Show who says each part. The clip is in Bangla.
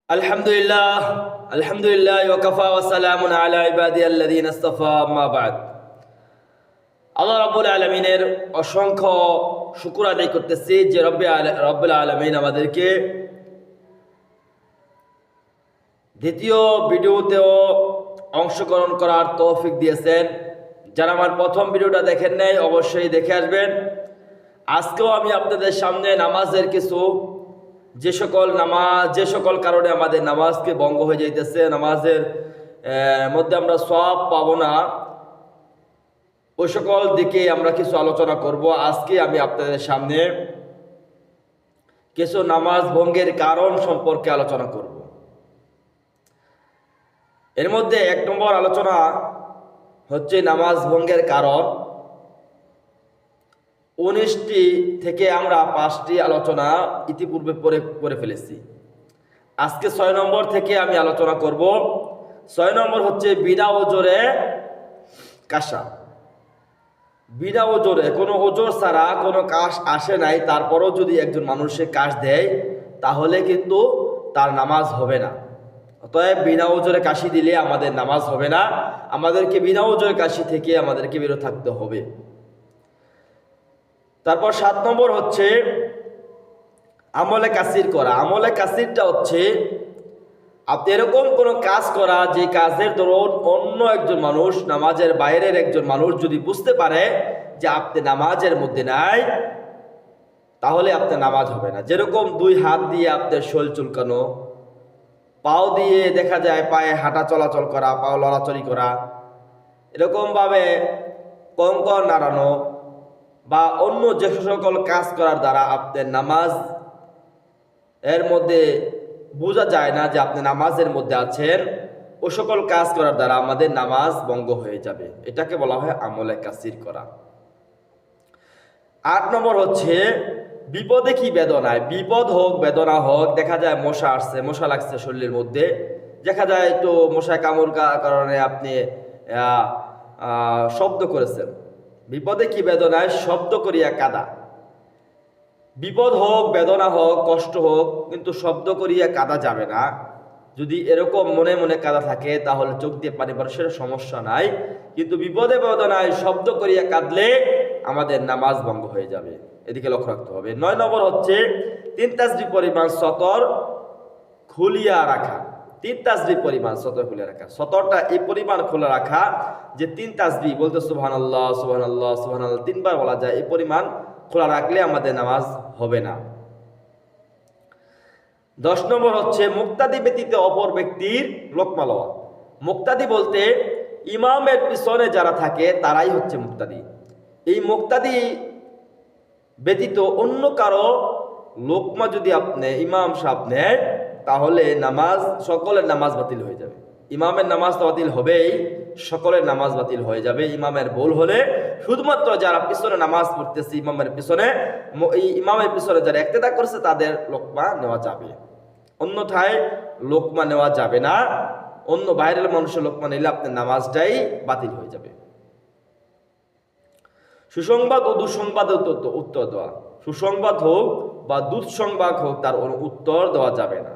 Speaker 1: আলহামদুলিল্লাহ আলহামদুলিল্লাহ ওয়াকাফা ওয়া সালামুন আলা ইবাদিয়াল্লাযীনা ইসতাফা আম্মা বা'দ। আল্লাহ রাব্বুল আলামিনের অসংখ্য শুকর আদায় করতেছি যে রব্বুল আলামিন আমাদেরকে দ্বিতীয় ভিডিওতেও অংশগ্রহণ করার তৌফিক দিয়েছেন। যারা আমার প্রথম ভিডিওটা দেখেন নাই অবশ্যই দেখে আসবেন। আজকেও আমি আপনাদের সামনে নামাজের কিছু যে সকল কারণে আমাদের নামাজকে ভঙ্গ হয়ে যাইতেছে, নামাজের মধ্যে আমরা সওয়াব পাবো না, ওই সকল দিকে আমরা কিছু আলোচনা করব। আজকে আমি আপনাদের সামনে কিছু নামাজ ভঙ্গের কারণ সম্পর্কে আলোচনা করব। এর মধ্যে 1 নম্বর আলোচনা হচ্ছে নামাজ ভঙ্গের কারণ। 19টি থেকে আমরা 5টি আলোচনা ইতিপূর্বে করে ফেলেছি। আজকে 6 নম্বর থেকে আমি আলোচনা করব। 6 নম্বর হচ্ছে বিনা ওজরে কাশা। বিনা ওজরে, কোনো ওজর ছাড়া কোনো কাশ আসে নাই, তারপরও যদি একজন মানুষে কাশ দেয় তাহলে কিন্তু তার নামাজ হবে না। অতএব বিনা ওজরে কাশি দিলে আমাদের নামাজ হবে না। আমাদেরকে বিনা ওজরে কাশি থেকে আমাদেরকে বিরত থাকতে হবে। তারপর 7 নম্বর হচ্ছে আমলে কাসির করা। আমলে কাসিরটা হচ্ছে আপনি এরকম কোনো কাজ করা যে কাজের দরুন অন্য একজন মানুষ, নামাজের বাইরের একজন মানুষ যদি বুঝতে পারে যে আপনি নামাজের মধ্যে নাই, তাহলে আপনার নামাজ হবে না। যেরকম 2 হাত দিয়ে আপনার শরীর চুলকানো, পাও দিয়ে দেখা যায় পায়ে হাঁটা চলাচল করা, পাও লড়াচড়ি করা, এরকমভাবে কঙ্কর নাড়ানো বা অন্য যে সকল কাজ করার দ্বারা আপনার নামাজ এর মধ্যে বোঝা যায় না যে আপনি নামাজের মধ্যে আছেন, ও সকল কাজ করার দ্বারা আমাদের নামাজ ভঙ্গ হয়ে যাবে। এটাকে বলা হয় আমলে কাসির করা। 8 নম্বর হচ্ছে বিপদে কি বেদনায়। বিপদ হোক বেদনা হোক, দেখা যায় মশা আসছে, মশা লাগছে শরীরের মধ্যে, দেখা যায় একটু মশায় কামড় কারণে আপনি শব্দ করেছেন। বিপদে কি বেদনায় শব্দ করিয়া কাঁদা। বিপদ হোক বেদনা হোক কষ্ট হোক, কিন্তু শব্দ করিয়া কাঁদা যাবে না। যদি এরকম মনে মনে কাঁদা থাকে তাহলে চোখ দিয়ে পানি পড়ে, সেটা সমস্যা নাই। কিন্তু বিপদে বেদনায় শব্দ করিয়া কাঁদলে আমাদের নামাজ ভঙ্গ হয়ে যাবে, এদিকে লক্ষ্য রাখতে হবে। 9 নম্বর হচ্ছে 3 তাসবিহ পরিমাণ সতর খুলিয়া রাখা। 3 তাসবিহ পরিমাণ সতর খুলে রাখা। সতরটা এই পরিমাণ খোলা রাখা যে 3 তাসবিহ বলতে সুবহানাল্লাহ সুবহানাল্লাহ সুবহানাল্লাহ 3 বার বলা যায়, এই পরিমাণ খোলা রাখলে আমাদের নামাজ হবে না। 10 নম্বর হচ্ছে মুক্তাদি ব্যতীত অপর ব্যক্তির লোকমা লওয়া। মুক্তাদি বলতে ইমামের পিছনে যারা থাকে তারাই হচ্ছে মুক্তাদি। এই মুক্তাদি ব্যতীত অন্য কারো লোকমা যদি আপনি ইমাম সাহেব নেন তাহলে নামাজ, সকলের নামাজ বাতিল হয়ে যাবে। ইমামের নামাজ তো বাতিল হবেই, সকলের নামাজ বাতিল হয়ে যাবে। ইমামের ভুল হলে শুধুমাত্র যারা পিছনে নামাজ পড়তেছে ইমামের পিছনে, এই ইমামের পিছনে যারা ইক্তেদা করছে তাদের লোকমা নেওয়া যাবে, অন্যথায় লোকমা নেওয়া যাবে না। অন্য বাইরের মানুষের লোকমা নিলে আপনার নামাজটাই বাতিল হয়ে যাবে। সুসংবাদ ও দুঃসংবাদের উত্তর দেওয়া। সুসংবাদ হোক বা দুঃসংবাদ হোক, তার উত্তর দেওয়া যাবে না।